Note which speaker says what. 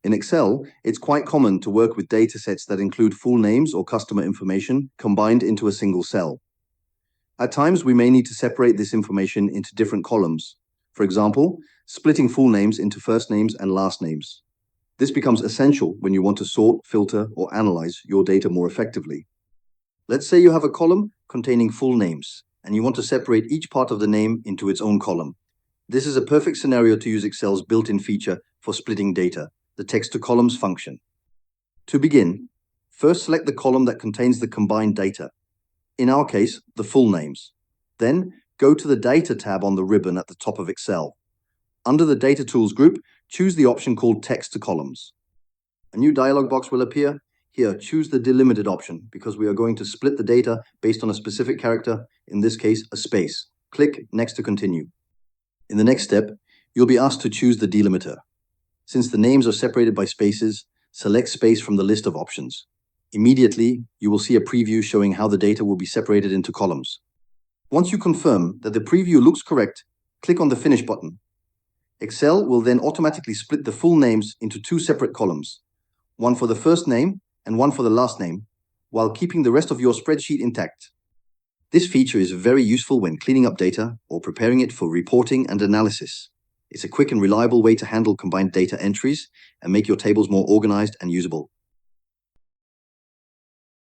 Speaker 1: In Excel, it's quite common to work with datasets that include full names or customer information combined into a single cell. At times, we may need to separate this information into different columns. For example, splitting full names into first names and last names. This becomes essential when you want to sort, filter, or analyze your data more effectively. Let's say you have a column containing full names, and you want to separate each part of the name into its own column. This is a perfect scenario to use Excel's built-in feature for splitting data, the text-to-columns function. To begin, first select the column that contains the combined data. In our case, the full names. Then, go to the Data tab on the ribbon at the top of Excel. Under the Data Tools group, choose the option called Text to Columns. A new dialog box will appear. Here, choose the delimited option because we are going to split the data based on a specific character, in this case, a space. Click Next to continue. In the next step, you'll be asked to choose the delimiter. Since the names are separated by spaces, select space from the list of options. Immediately, you will see a preview showing how the data will be separated into columns. Once you confirm that the preview looks correct, click on the Finish button. Excel will then automatically split the full names into two separate columns, one for the first name and one for the last name, while keeping the rest of your spreadsheet intact. This feature is very useful when cleaning up data or preparing it for reporting and analysis. It's a quick and reliable way to handle combined data entries and make your tables more organized and usable.